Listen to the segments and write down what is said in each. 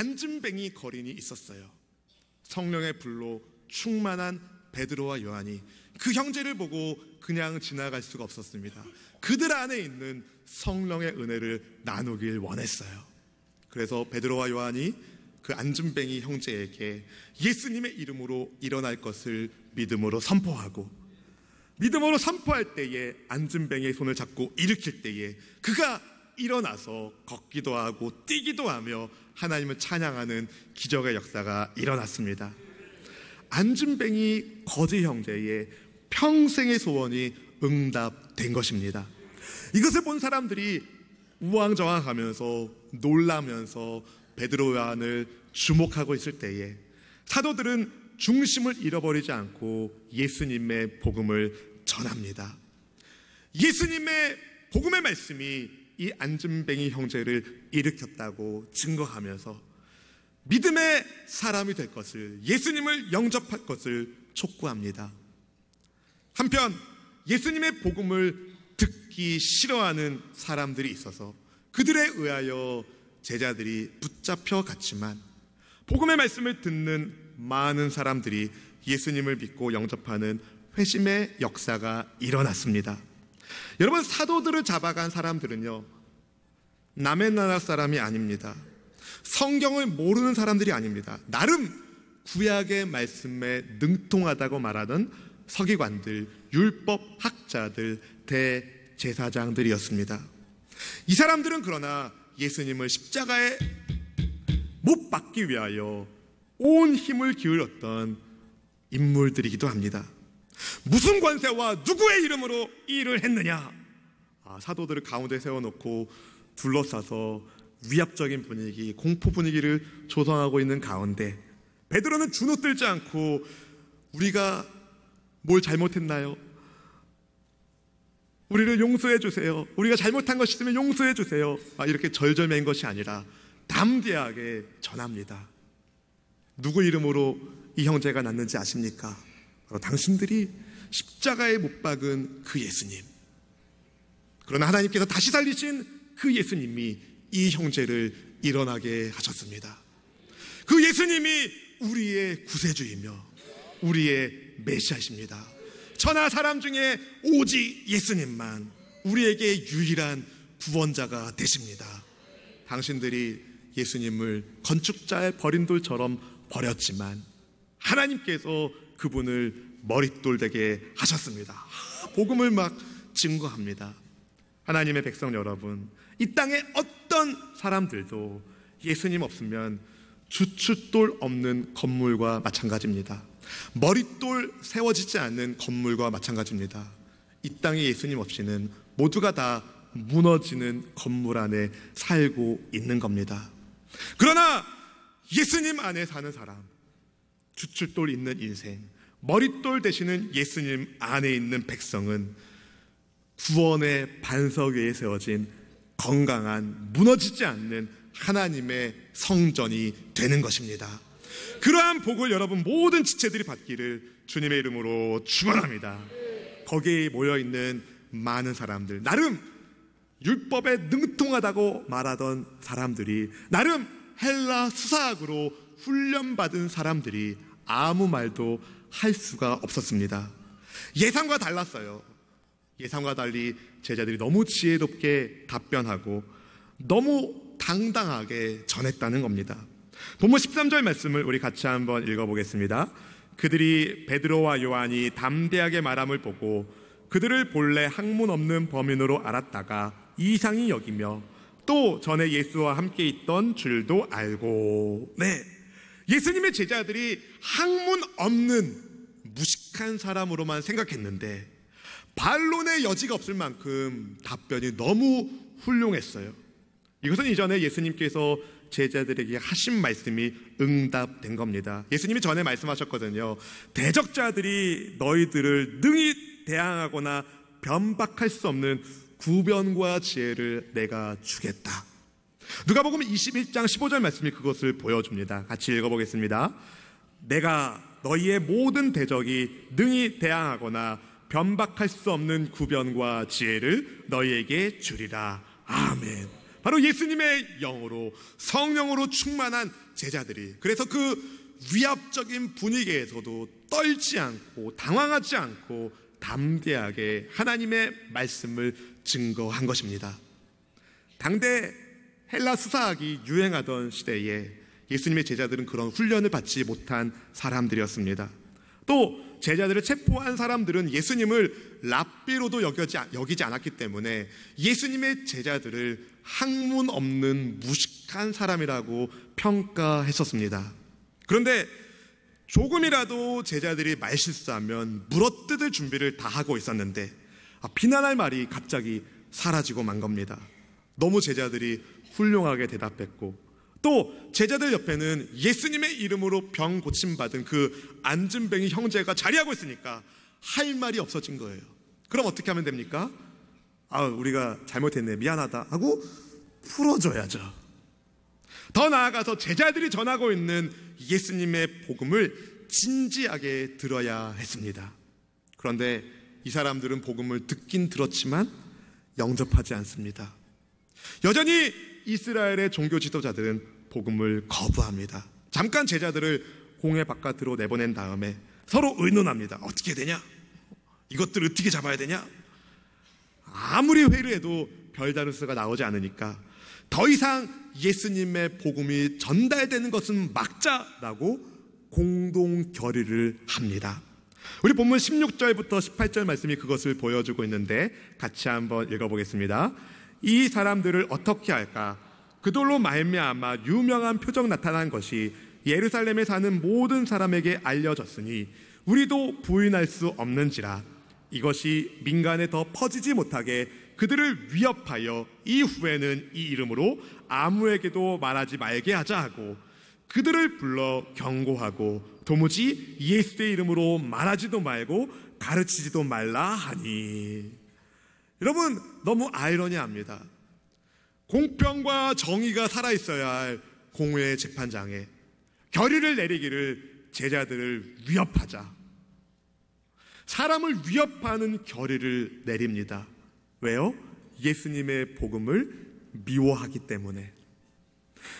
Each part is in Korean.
앉은뱅이 거린이 있었어요. 성령의 불로 충만한 베드로와 요한이 그 형제를 보고 그냥 지나갈 수가 없었습니다. 그들 안에 있는 성령의 은혜를 나누길 원했어요. 그래서 베드로와 요한이 그 앉은뱅이 형제에게 예수님의 이름으로 일어날 것을 믿음으로 선포하고, 믿음으로 선포할 때에 앉은뱅이의 손을 잡고 일으킬 때에 그가 일어나서 걷기도 하고 뛰기도 하며 하나님을 찬양하는 기적의 역사가 일어났습니다. 앉은뱅이 거지 형제의 평생의 소원이 응답된 것입니다. 이것을 본 사람들이 우왕좌왕하면서 놀라면서 베드로 요한을 주목하고 있을 때에 사도들은 중심을 잃어버리지 않고 예수님의 복음을 전합니다. 예수님의 복음의 말씀이 이 앉은뱅이 형제를 일으켰다고 증거하면서 믿음의 사람이 될 것을, 예수님을 영접할 것을 촉구합니다. 한편 예수님의 복음을 듣기 싫어하는 사람들이 있어서 그들에 의하여 제자들이 붙잡혀 갔지만 복음의 말씀을 듣는 많은 사람들이 예수님을 믿고 영접하는 회심의 역사가 일어났습니다. 여러분, 사도들을 잡아간 사람들은요, 남의 나라 사람이 아닙니다. 성경을 모르는 사람들이 아닙니다. 나름 구약의 말씀에 능통하다고 말하던 서기관들, 율법학자들, 대제사장들이었습니다. 이 사람들은 그러나 예수님을 십자가에 못 박기 위하여 온 힘을 기울였던 인물들이기도 합니다. 무슨 권세와 누구의 이름으로 이 일을 했느냐? 사도들을 가운데 세워놓고 둘러싸서 위압적인 분위기, 공포 분위기를 조성하고 있는 가운데 베드로는 주눅들지 않고 우리가 뭘 잘못했나요? 우리를 용서해 주세요. 우리가 잘못한 것이 있으면 용서해 주세요. 이렇게 절절맨 것이 아니라 담대하게 전합니다. 누구 이름으로 이 형제가 났는지 아십니까? 바로 당신들이 십자가에 못 박은 그 예수님. 그러나 하나님께서 다시 살리신 그 예수님이 이 형제를 일어나게 하셨습니다. 그 예수님이 우리의 구세주이며 우리의 메시아이십니다. 천하 사람 중에 오직 예수님만 우리에게 유일한 구원자가 되십니다. 당신들이 예수님을 건축자의 버린 돌처럼 버렸지만 하나님께서 그분을 머릿돌 되게 하셨습니다. 복음을 막 증거합니다. 하나님의 백성 여러분, 이 땅에 어떤 사람들도 예수님 없으면 주춧돌 없는 건물과 마찬가지입니다. 머릿돌 세워지지 않는 건물과 마찬가지입니다. 이 땅에 예수님 없이는 모두가 다 무너지는 건물 안에 살고 있는 겁니다. 그러나 예수님 안에 사는 사람, 주춧돌 있는 인생, 머릿돌 되시는 예수님 안에 있는 백성은 구원의 반석 위에 세워진 건강한, 무너지지 않는 하나님의 성전이 되는 것입니다. 그러한 복을 여러분 모든 지체들이 받기를 주님의 이름으로 축원합니다. 거기에 모여있는 많은 사람들, 나름 율법에 능통하다고 말하던 사람들이, 나름 헬라 수사학으로 훈련받은 사람들이 아무 말도 할 수가 없었습니다. 예상과 달랐어요. 예상과 달리 제자들이 너무 지혜롭게 답변하고 너무 당당하게 전했다는 겁니다. 본문 13절 말씀을 우리 같이 한번 읽어보겠습니다. 그들이 베드로와 요한이 담대하게 말함을 보고 그들을 본래 학문 없는 범인으로 알았다가 이상히 여기며 또 전에 예수와 함께 있던 줄도 알고. 네, 예수님의 제자들이 학문 없는 무식한 사람으로만 생각했는데 반론의 여지가 없을 만큼 답변이 너무 훌륭했어요. 이것은 이전에 예수님께서 제자들에게 하신 말씀이 응답된 겁니다. 예수님이 전에 말씀하셨거든요. 대적자들이 너희들을 능히 대항하거나 변박할 수 없는 구변과 지혜를 내가 주겠다. 누가복음 21장 15절 말씀이 그것을 보여줍니다. 같이 읽어보겠습니다. 내가 너희의 모든 대적이 능히 대항하거나 변박할 수 없는 구변과 지혜를 너희에게 주리라. 아멘. 바로 예수님의 영으로, 성령으로 충만한 제자들이, 그래서 그 위압적인 분위기에서도 떨지 않고 당황하지 않고 담대하게 하나님의 말씀을 증거한 것입니다. 당대 헬라 수사학이 유행하던 시대에 예수님의 제자들은 그런 훈련을 받지 못한 사람들이었습니다. 또 제자들을 체포한 사람들은 예수님을 랍비로도 여기지 않았기 때문에 예수님의 제자들을 학문 없는 무식한 사람이라고 평가했었습니다. 그런데 조금이라도 제자들이 말실수하면 물어뜯을 준비를 다 하고 있었는데 비난할 말이 갑자기 사라지고 만 겁니다. 너무 제자들이 훌륭하게 대답했고, 또 제자들 옆에는 예수님의 이름으로 병 고침받은 그 안진뱅이 형제가 자리하고 있으니까 할 말이 없어진 거예요. 그럼 어떻게 하면 됩니까? 우리가 잘못했네, 미안하다 하고 풀어줘야죠. 더 나아가서 제자들이 전하고 있는 예수님의 복음을 진지하게 들어야 했습니다. 그런데 이 사람들은 복음을 듣긴 들었지만 영접하지 않습니다. 여전히 이스라엘의 종교 지도자들은 복음을 거부합니다. 잠깐 제자들을 공회 바깥으로 내보낸 다음에 서로 의논합니다. 어떻게 해야 되냐? 이것들 어떻게 잡아야 되냐? 아무리 회의를 해도 별다른 수가 나오지 않으니까 더 이상 예수님의 복음이 전달되는 것은 막자라고 공동 결의를 합니다. 우리 본문 16절부터 18절 말씀이 그것을 보여주고 있는데 같이 한번 읽어보겠습니다. 이 사람들을 어떻게 할까? 그들로 말미암아 유명한 표적 나타난 것이 예루살렘에 사는 모든 사람에게 알려졌으니 우리도 부인할 수 없는지라. 이것이 민간에 더 퍼지지 못하게 그들을 위협하여 이후에는 이 이름으로 아무에게도 말하지 말게 하자 하고 그들을 불러 경고하고 도무지 예수의 이름으로 말하지도 말고 가르치지도 말라 하니. 여러분, 너무 아이러니합니다. 공평과 정의가 살아있어야 할 공회 재판장에 결의를 내리기를 제자들을 위협하자, 사람을 위협하는 결의를 내립니다. 왜요? 예수님의 복음을 미워하기 때문에.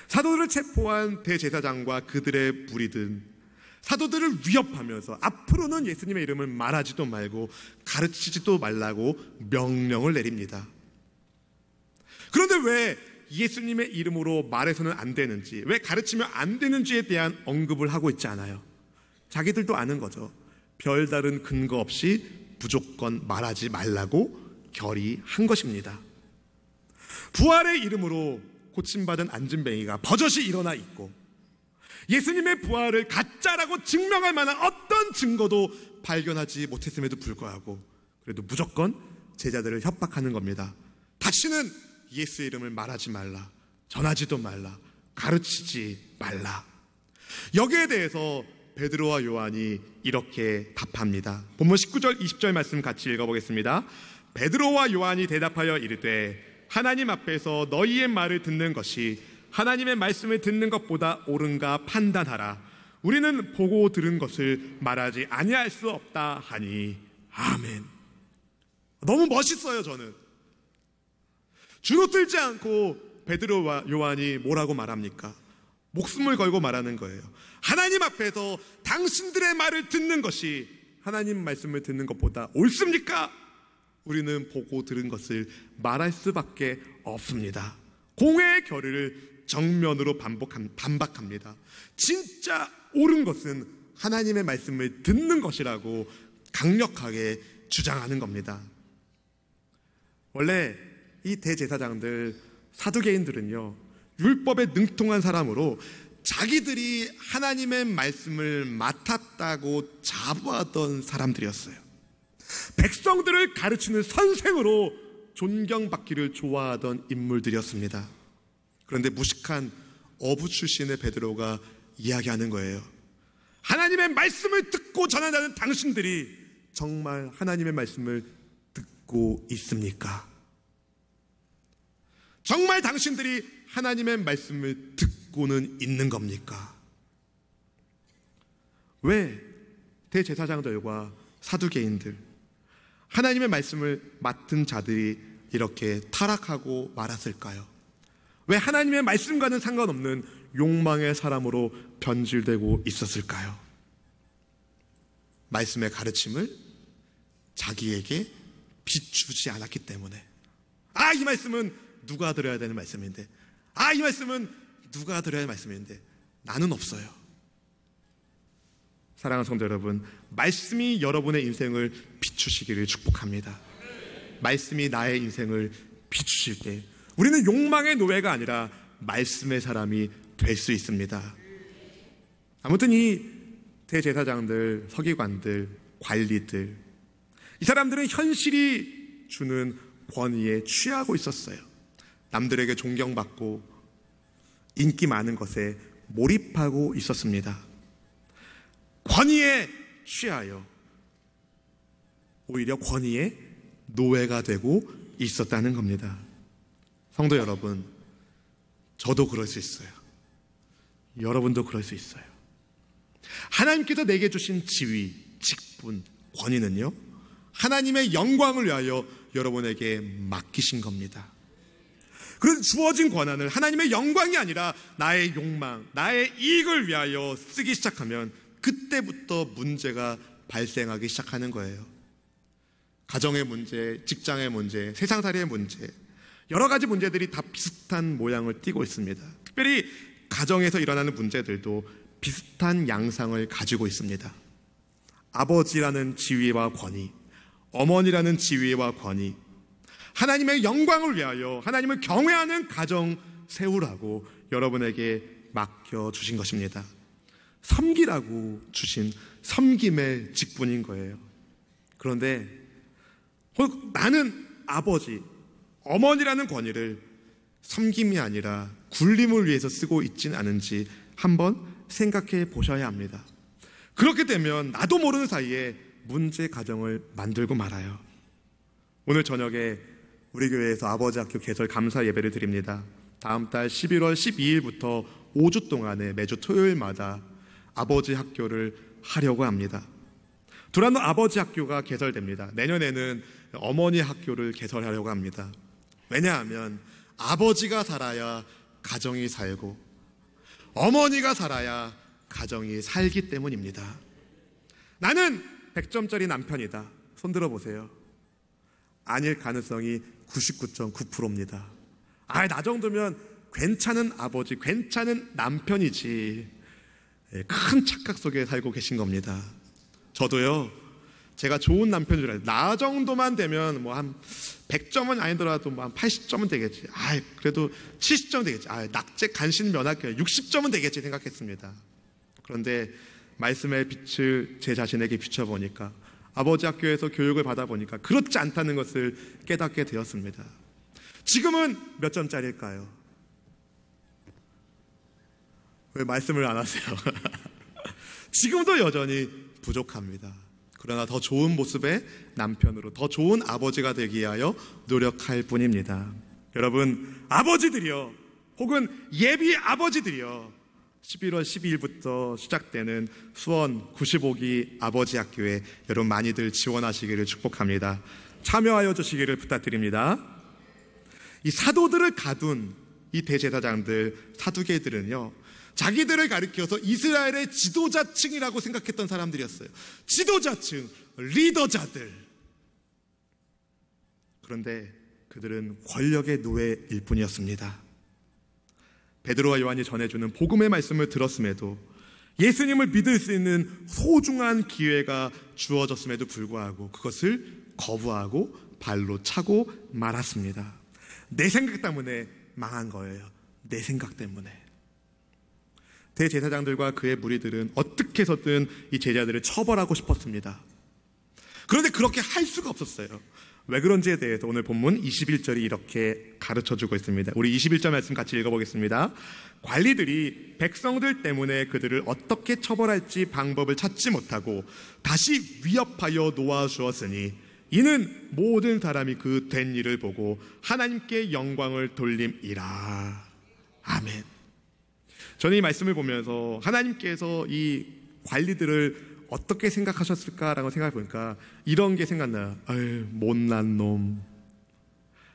사도들을 체포한 대제사장과 그들의 무리들은 사도들을 위협하면서 앞으로는 예수님의 이름을 말하지도 말고 가르치지도 말라고 명령을 내립니다. 그런데 왜 예수님의 이름으로 말해서는 안 되는지, 왜 가르치면 안 되는지에 대한 언급을 하고 있지 않아요. 자기들도 아는 거죠. 별다른 근거 없이 무조건 말하지 말라고 결의한 것입니다. 부활의 이름으로 고침받은 안진뱅이가 버젓이 일어나 있고 예수님의 부활을 가짜라고 증명할 만한 어떤 증거도 발견하지 못했음에도 불구하고 그래도 무조건 제자들을 협박하는 겁니다. 다시는 예수의 이름을 말하지 말라, 전하지도 말라, 가르치지 말라. 여기에 대해서 베드로와 요한이 이렇게 답합니다. 본문 19절 20절 말씀 같이 읽어보겠습니다. 베드로와 요한이 대답하여 이르되 하나님 앞에서 너희의 말을 듣는 것이 하나님의 말씀을 듣는 것보다 옳은가 판단하라. 우리는 보고 들은 것을 말하지 아니할 수 없다 하니. 아멘. 너무 멋있어요. 저는 주눅 들지 않고 베드로와 요한이 뭐라고 말합니까? 목숨을 걸고 말하는 거예요. 하나님 앞에서 당신들의 말을 듣는 것이 하나님 말씀을 듣는 것보다 옳습니까? 우리는 보고 들은 것을 말할 수밖에 없습니다. 공회의 결의를 정면으로 반박합니다. 진짜 옳은 것은 하나님의 말씀을 듣는 것이라고 강력하게 주장하는 겁니다. 원래 이 대제사장들, 사두개인들은요, 율법에 능통한 사람으로 자기들이 하나님의 말씀을 맡았다고 자부하던 사람들이었어요. 백성들을 가르치는 선생으로 존경받기를 좋아하던 인물들이었습니다. 그런데 무식한 어부 출신의 베드로가 이야기하는 거예요. 하나님의 말씀을 듣고 전하는 당신들이 정말 하나님의 말씀을 듣고 있습니까? 정말 당신들이 하나님의 말씀을 듣고는 있는 겁니까? 왜 대제사장들과 사두개인들, 하나님의 말씀을 맡은 자들이 이렇게 타락하고 말았을까요? 왜 하나님의 말씀과는 상관없는 욕망의 사람으로 변질되고 있었을까요? 말씀의 가르침을 자기에게 비추지 않았기 때문에. 이 말씀은 누가 들어야 되는 말씀인데, 이 말씀은 누가 들어야 할 말씀인데 나는 없어요. 사랑하는 성도 여러분, 말씀이 여러분의 인생을 비추시기를 축복합니다. 말씀이 나의 인생을 비추실 때 우리는 욕망의 노예가 아니라 말씀의 사람이 될 수 있습니다. 아무튼 이 대제사장들, 서기관들, 관리들, 이 사람들은 현실이 주는 권위에 취하고 있었어요. 남들에게 존경받고 인기 많은 것에 몰입하고 있었습니다. 권위에 취하여 오히려 권위의 노예가 되고 있었다는 겁니다. 성도 여러분, 저도 그럴 수 있어요. 여러분도 그럴 수 있어요. 하나님께서 내게 주신 지위, 직분, 권위는요, 하나님의 영광을 위하여 여러분에게 맡기신 겁니다. 그래서 주어진 권한을 하나님의 영광이 아니라 나의 욕망, 나의 이익을 위하여 쓰기 시작하면 그때부터 문제가 발생하기 시작하는 거예요. 가정의 문제, 직장의 문제, 세상살이의 문제, 여러 가지 문제들이 다 비슷한 모양을 띠고 있습니다. 특별히 가정에서 일어나는 문제들도 비슷한 양상을 가지고 있습니다. 아버지라는 지위와 권위, 어머니라는 지위와 권위, 하나님의 영광을 위하여 하나님을 경외하는 가정 세우라고 여러분에게 맡겨주신 것입니다. 섬기라고 주신 섬김의 직분인 거예요. 그런데 나는 아버지, 어머니라는 권위를 섬김이 아니라 굴림을 위해서 쓰고 있진 않은지 한번 생각해 보셔야 합니다. 그렇게 되면 나도 모르는 사이에 문제 가정을 만들고 말아요. 오늘 저녁에 우리 교회에서 아버지 학교 개설 감사 예배를 드립니다. 다음 달 11월 12일부터 5주 동안에 매주 토요일마다 아버지 학교를 하려고 합니다. 두란노 아버지 학교가 개설됩니다. 내년에는 어머니 학교를 개설하려고 합니다. 왜냐하면 아버지가 살아야 가정이 살고 어머니가 살아야 가정이 살기 때문입니다. 나는 100점짜리 남편이다. 손들어 보세요. 아닐 가능성이 99.9%입니다. 나 정도면 괜찮은 아버지, 괜찮은 남편이지. 큰 착각 속에 살고 계신 겁니다. 저도요, 제가 좋은 남편인 줄 알아요. 나 정도만 되면 뭐 한 100점은 아니더라도 뭐 한 80점은 되겠지. 그래도 70점 되겠지. 낙제 간신 면학교에 60점은 되겠지 생각했습니다. 그런데 말씀의 빛을 제 자신에게 비춰보니까, 아버지 학교에서 교육을 받아보니까 그렇지 않다는 것을 깨닫게 되었습니다. 지금은 몇 점짜리일까요? 왜 말씀을 안 하세요? 지금도 여전히 부족합니다. 그러나 더 좋은 모습의 남편으로, 더 좋은 아버지가 되기 위하여 노력할 뿐입니다. 여러분, 아버지들이요, 혹은 예비 아버지들이요, 11월 12일부터 시작되는 수원 95기 아버지 학교에 여러분 많이들 지원하시기를 축복합니다. 참여하여 주시기를 부탁드립니다. 이 사도들을 가둔 이 대제사장들, 사두개들은요, 자기들을 가리켜서 이스라엘의 지도자층이라고 생각했던 사람들이었어요. 지도자층, 리더자들. 그런데 그들은 권력의 노예일 뿐이었습니다. 베드로와 요한이 전해주는 복음의 말씀을 들었음에도, 예수님을 믿을 수 있는 소중한 기회가 주어졌음에도 불구하고 그것을 거부하고 발로 차고 말았습니다. 내 생각 때문에 망한 거예요. 내 생각 때문에. 대제사장들과 그의 무리들은 어떻게 해서든 이 제자들을 처벌하고 싶었습니다. 그런데 그렇게 할 수가 없었어요. 왜 그런지에 대해서 오늘 본문 21절이 이렇게 가르쳐주고 있습니다. 우리 21절 말씀 같이 읽어보겠습니다. 관리들이 백성들 때문에 그들을 어떻게 처벌할지 방법을 찾지 못하고 다시 위협하여 놓아주었으니 이는 모든 사람이 그 된 일을 보고 하나님께 영광을 돌림이라. 아멘. 저는 이 말씀을 보면서 하나님께서 이 관리들을 어떻게 생각하셨을까라고 생각해 보니까 이런 게 생각나요. 못난 놈.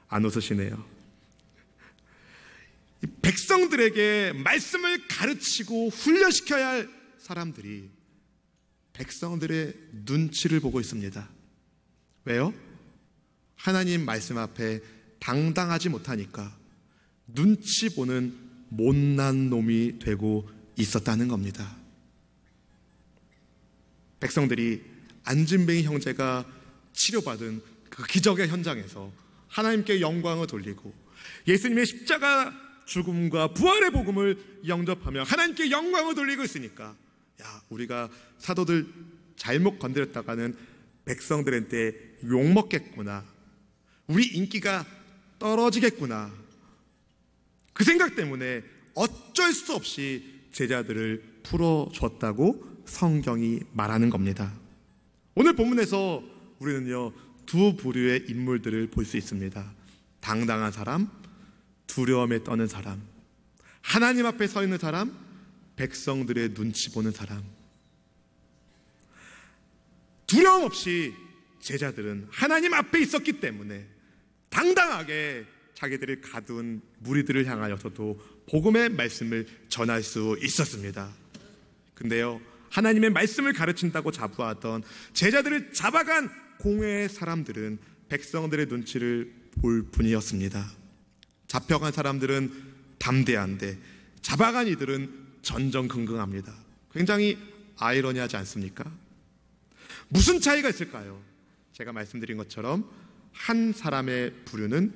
안 웃으시네요. 백성들에게 말씀을 가르치고 훈련시켜야 할 사람들이 백성들의 눈치를 보고 있습니다. 왜요? 하나님 말씀 앞에 당당하지 못하니까 눈치 보는 못난 놈이 되고 있었다는 겁니다. 백성들이 안진뱅이 형제가 치료받은 그 기적의 현장에서 하나님께 영광을 돌리고 예수님의 십자가 죽음과 부활의 복음을 영접하며 하나님께 영광을 돌리고 있으니까 우리가 사도들 잘못 건드렸다가는 백성들한테 욕먹겠구나, 우리 인기가 떨어지겠구나, 그 생각 때문에 어쩔 수 없이 제자들을 풀어줬다고 성경이 말하는 겁니다. 오늘 본문에서 우리는요, 두 부류의 인물들을 볼 수 있습니다. 당당한 사람, 두려움에 떠는 사람, 하나님 앞에 서 있는 사람, 백성들의 눈치 보는 사람. 두려움 없이 제자들은 하나님 앞에 있었기 때문에 당당하게 자기들이 가둔 무리들을 향하여서도 복음의 말씀을 전할 수 있었습니다. 근데요, 하나님의 말씀을 가르친다고 자부하던 제자들을 잡아간 공회의 사람들은 백성들의 눈치를 볼 뿐이었습니다. 잡혀간 사람들은 담대한데 잡아간 이들은 전전긍긍합니다. 굉장히 아이러니하지 않습니까? 무슨 차이가 있을까요? 제가 말씀드린 것처럼 한 사람의 부류는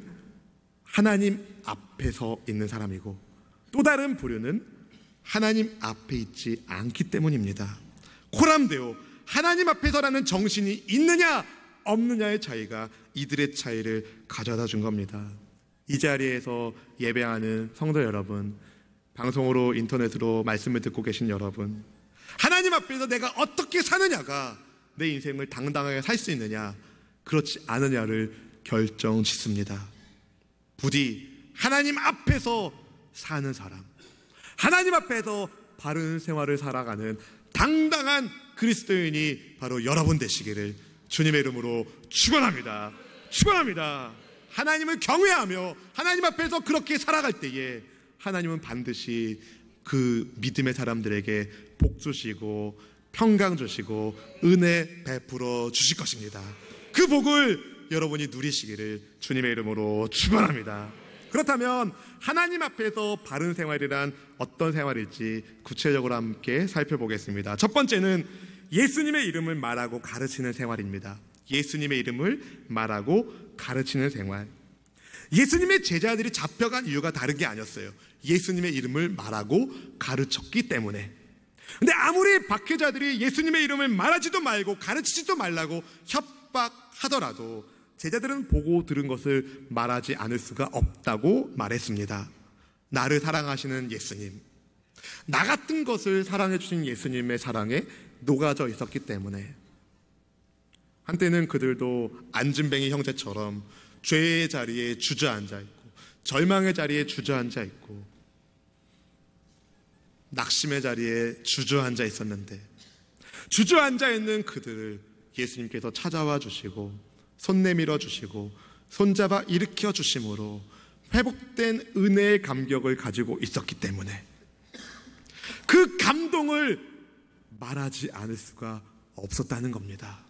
하나님 앞에서 있는 사람이고 또 다른 부류는 하나님 앞에 있지 않기 때문입니다. 코람데오, 하나님 앞에서라는 정신이 있느냐 없느냐의 차이가 이들의 차이를 가져다 준 겁니다. 이 자리에서 예배하는 성도 여러분, 방송으로 인터넷으로 말씀을 듣고 계신 여러분, 하나님 앞에서 내가 어떻게 사느냐가 내 인생을 당당하게 살 수 있느냐 그렇지 않느냐를 결정짓습니다. 부디 하나님 앞에서 사는 사람, 하나님 앞에서 바른 생활을 살아가는 당당한 그리스도인이 바로 여러분 되시기를 주님의 이름으로 축원합니다. 축원합니다. 하나님을 경외하며 하나님 앞에서 그렇게 살아갈 때에 하나님은 반드시 그 믿음의 사람들에게 복 주시고 평강 주시고 은혜 베풀어 주실 것입니다. 그 복을 여러분이 누리시기를 주님의 이름으로 축원합니다. 그렇다면 하나님 앞에서 바른 생활이란 어떤 생활일지 구체적으로 함께 살펴보겠습니다. 첫 번째는 예수님의 이름을 말하고 가르치는 생활입니다. 예수님의 이름을 말하고 가르치는 생활. 예수님의 제자들이 잡혀간 이유가 다른 게 아니었어요. 예수님의 이름을 말하고 가르쳤기 때문에. 근데 아무리 박해자들이 예수님의 이름을 말하지도 말고 가르치지도 말라고 협박하더라도 제자들은 보고 들은 것을 말하지 않을 수가 없다고 말했습니다. 나를 사랑하시는 예수님, 나 같은 것을 사랑해 주신 예수님의 사랑에 녹아져 있었기 때문에 한때는 그들도 안진뱅이 형제처럼 죄의 자리에 주저앉아 있고 절망의 자리에 주저앉아 있고 낙심의 자리에 주저앉아 있었는데 주저앉아 있는 그들을 예수님께서 찾아와 주시고 손 내밀어 주시고 손잡아 일으켜 주심으로 회복된 은혜의 감격을 가지고 있었기 때문에 그 감동을 말하지 않을 수가 없었다는 겁니다.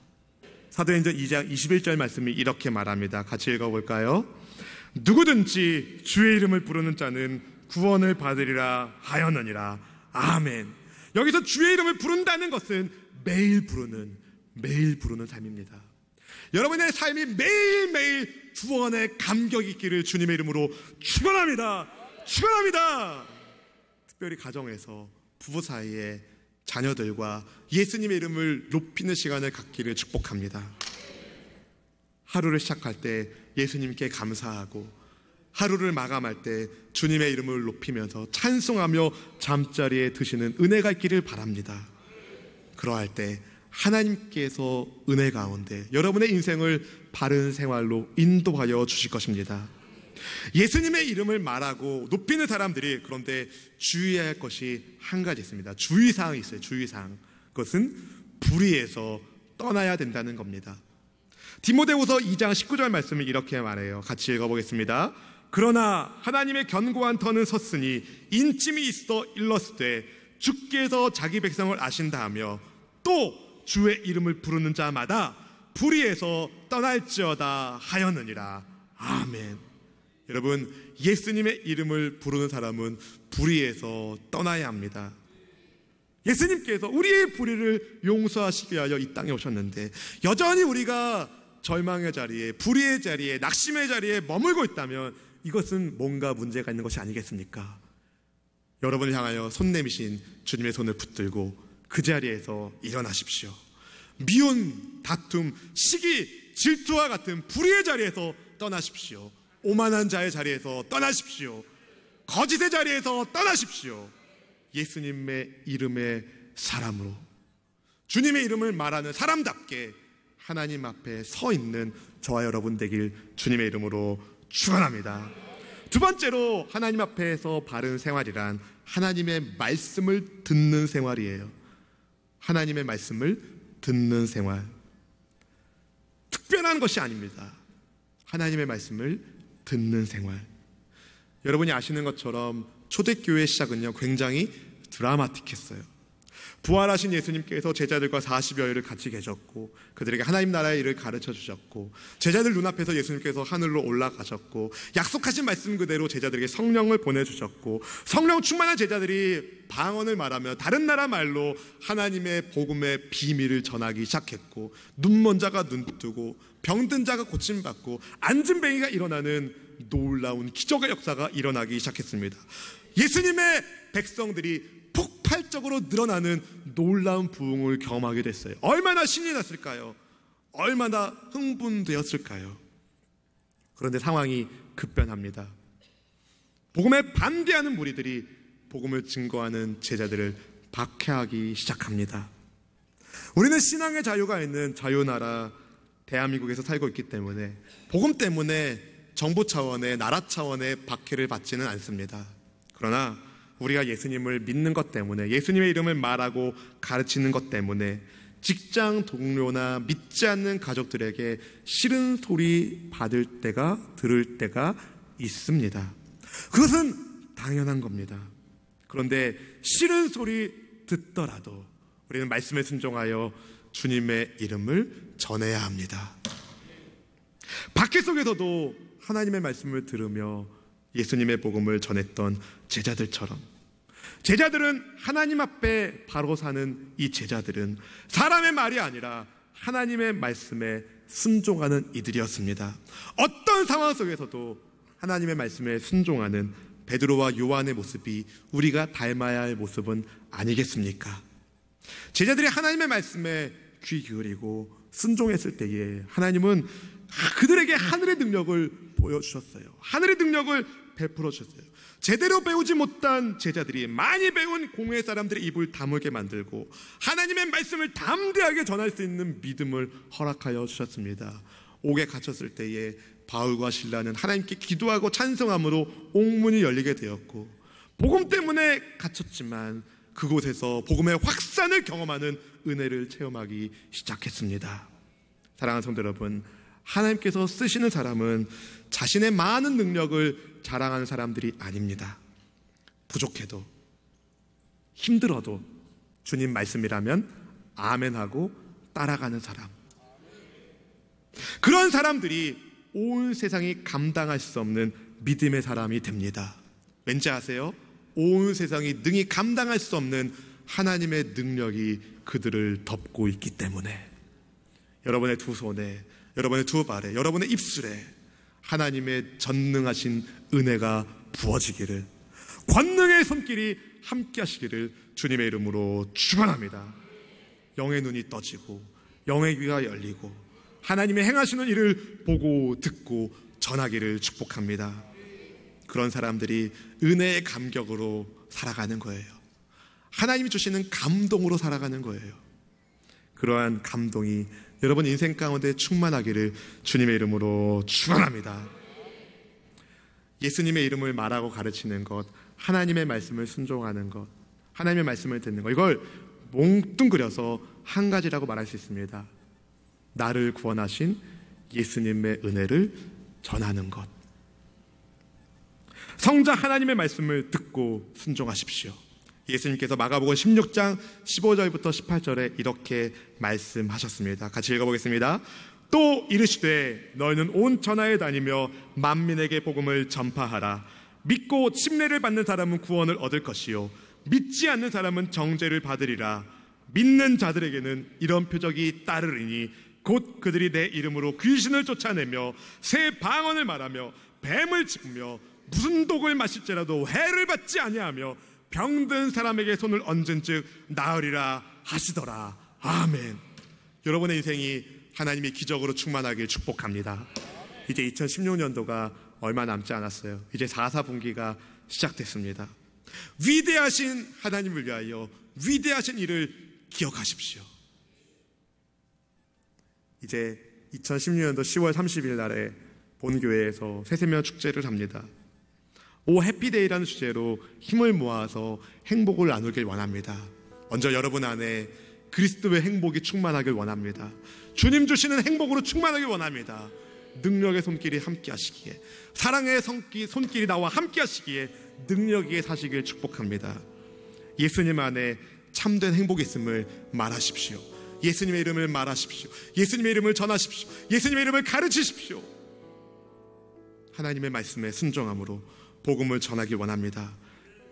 사도행전 2장 21절 말씀이 이렇게 말합니다. 같이 읽어볼까요? 누구든지 주의 이름을 부르는 자는 구원을 받으리라 하였느니라. 아멘. 여기서 주의 이름을 부른다는 것은 매일 부르는 삶입니다. 여러분의 삶이 매일매일 구원의 감격이 있기를 주님의 이름으로 축원합니다. 축원합니다. 특별히 가정에서 부부 사이에 자녀들과 예수님의 이름을 높이는 시간을 갖기를 축복합니다. 하루를 시작할 때 예수님께 감사하고 하루를 마감할 때 주님의 이름을 높이면서 찬송하며 잠자리에 드시는 은혜가 있기를 바랍니다. 그러할 때 하나님께서 은혜 가운데 여러분의 인생을 바른 생활로 인도하여 주실 것입니다. 예수님의 이름을 말하고 높이는 사람들이 그런데 주의해야 할 것이 한 가지 있습니다. 주의사항이 있어요. 주의사항. 그것은 불의에서 떠나야 된다는 겁니다. 디모데후서 2장 19절 말씀을 이렇게 말해요. 같이 읽어보겠습니다. 그러나 하나님의 견고한 터는 섰으니 인침이 있어 일렀으되 주께서 자기 백성을 아신다 하며 또 주의 이름을 부르는 자마다 불의에서 떠날지어다 하였느니라. 아멘. 여러분, 예수님의 이름을 부르는 사람은 불의에서 떠나야 합니다. 예수님께서 우리의 불의를 용서하시기 위하여 이 땅에 오셨는데 여전히 우리가 절망의 자리에, 불의의 자리에, 낙심의 자리에 머물고 있다면 이것은 뭔가 문제가 있는 것이 아니겠습니까? 여러분을 향하여 손 내미신 주님의 손을 붙들고 그 자리에서 일어나십시오. 미운, 다툼, 시기, 질투와 같은 불의의 자리에서 떠나십시오. 오만한 자의 자리에서 떠나십시오. 거짓의 자리에서 떠나십시오. 예수님의 이름의 사람으로, 주님의 이름을 말하는 사람답게 하나님 앞에 서 있는 저와 여러분 되길 주님의 이름으로 축원합니다. 두 번째로 하나님 앞에서 바른 생활이란 하나님의 말씀을 듣는 생활이에요. 하나님의 말씀을 듣는 생활. 특별한 것이 아닙니다. 하나님의 말씀을 듣는 생활. 여러분이 아시는 것처럼 초대교회의 시작은요 굉장히 드라마틱했어요. 부활하신 예수님께서 제자들과 40여일을 같이 계셨고 그들에게 하나님 나라의 일을 가르쳐 주셨고 제자들 눈앞에서 예수님께서 하늘로 올라가셨고 약속하신 말씀 그대로 제자들에게 성령을 보내주셨고 성령 충만한 제자들이 방언을 말하며 다른 나라 말로 하나님의 복음의 비밀을 전하기 시작했고 눈먼 자가 눈 뜨고 병든 자가 고침받고 앉은 뱅이가 일어나는 놀라운 기적의 역사가 일어나기 시작했습니다. 예수님의 백성들이 폭발적으로 늘어나는 놀라운 부흥을 경험하게 됐어요. 얼마나 신이 났을까요? 얼마나 흥분되었을까요? 그런데 상황이 급변합니다. 복음에 반대하는 무리들이 복음을 증거하는 제자들을 박해하기 시작합니다. 우리는 신앙의 자유가 있는 자유나라 대한민국에서 살고 있기 때문에 복음 때문에 정부 차원의 나라 차원의 박해를 받지는 않습니다. 그러나 우리가 예수님을 믿는 것 때문에 예수님의 이름을 말하고 가르치는 것 때문에 직장 동료나 믿지 않는 가족들에게 싫은 소리 들을 때가 있습니다. 그것은 당연한 겁니다. 그런데 싫은 소리 듣더라도 우리는 말씀에 순종하여 주님의 이름을 전해야 합니다. 박해 속에서도 하나님의 말씀을 들으며 예수님의 복음을 전했던 제자들처럼 제자들은 하나님 앞에 바로 사는 이 제자들은 사람의 말이 아니라 하나님의 말씀에 순종하는 이들이었습니다. 어떤 상황 속에서도 하나님의 말씀에 순종하는 베드로와 요한의 모습이 우리가 닮아야 할 모습은 아니겠습니까? 제자들이 하나님의 말씀에 귀 기울이고 순종했을 때에 하나님은 그들에게 하늘의 능력을 보여주셨어요. 하늘의 능력을 베풀어 주셨어요. 제대로 배우지 못한 제자들이 많이 배운 공회 사람들의 입을 다물게 만들고 하나님의 말씀을 담대하게 전할 수 있는 믿음을 허락하여 주셨습니다. 옥에 갇혔을 때에 바울과 실라는 하나님께 기도하고 찬송함으로 옥문이 열리게 되었고 복음 때문에 갇혔지만 그곳에서 복음의 확산을 경험하는 은혜를 체험하기 시작했습니다. 사랑하는 성도 여러분, 하나님께서 쓰시는 사람은 자신의 많은 능력을 자랑하는 사람들이 아닙니다. 부족해도 힘들어도 주님 말씀이라면 아멘하고 따라가는 사람, 그런 사람들이 온 세상이 감당할 수 없는 믿음의 사람이 됩니다. 왠지 아세요? 온 세상이 능히 감당할 수 없는 하나님의 능력이 그들을 덮고 있기 때문에 여러분의 두 손에, 여러분의 두 발에, 여러분의 입술에 하나님의 전능하신 은혜가 부어지기를, 권능의 손길이 함께 하시기를 주님의 이름으로 축원합니다. 영의 눈이 떠지고 영의 귀가 열리고 하나님의 행하시는 일을 보고 듣고 전하기를 축복합니다. 그런 사람들이 은혜의 감격으로 살아가는 거예요. 하나님이 주시는 감동으로 살아가는 거예요. 그러한 감동이 여러분 인생 가운데 충만하기를 주님의 이름으로 축원합니다. 예수님의 이름을 말하고 가르치는 것, 하나님의 말씀을 순종하는 것, 하나님의 말씀을 듣는 것, 이걸 몽뚱그려서 한 가지라고 말할 수 있습니다. 나를 구원하신 예수님의 은혜를 전하는 것. 성자 하나님의 말씀을 듣고 순종하십시오. 예수님께서 마가복음 16장 15절부터 18절에 이렇게 말씀하셨습니다. 같이 읽어보겠습니다. 또 이르시되 너희는 온 천하에 다니며 만민에게 복음을 전파하라. 믿고 침례를 받는 사람은 구원을 얻을 것이요 믿지 않는 사람은 정죄를 받으리라. 믿는 자들에게는 이런 표적이 따르리니 곧 그들이 내 이름으로 귀신을 쫓아내며 새 방언을 말하며 뱀을 짚으며 무슨 독을 마실지라도 해를 받지 아니하며 병든 사람에게 손을 얹은 즉 나으리라 하시더라. 아멘. 여러분의 인생이 하나님의 기적으로 충만하길 축복합니다. 이제 2016년도가 얼마 남지 않았어요. 이제 4분기가 시작됐습니다. 위대하신 하나님을 위하여 위대하신 일을 기억하십시오. 이제 2016년도 10월 30일 날에 본교회에서 새세명 축제를 합니다. 오 해피데이라는 주제로 힘을 모아서 행복을 나누길 원합니다. 먼저 여러분 안에 그리스도의 행복이 충만하길 원합니다. 주님 주시는 행복으로 충만하길 원합니다. 능력의 손길이 함께 하시기에, 사랑의 손길이 나와 함께 하시기에 능력이 사시길 축복합니다. 예수님 안에 참된 행복이 있음을 말하십시오. 예수님의 이름을 말하십시오. 예수님의 이름을 전하십시오. 예수님의 이름을 가르치십시오. 하나님의 말씀에 순종함으로 복음을 전하길 원합니다.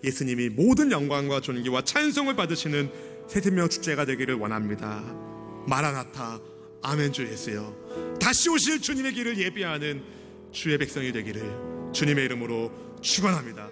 예수님이 모든 영광과 존귀와 찬송을 받으시는 새세명 축제가 되기를 원합니다. 마라나타 아멘 주 예수여. 다시 오실 주님의 길을 예비하는 주의 백성이 되기를 주님의 이름으로 축원합니다.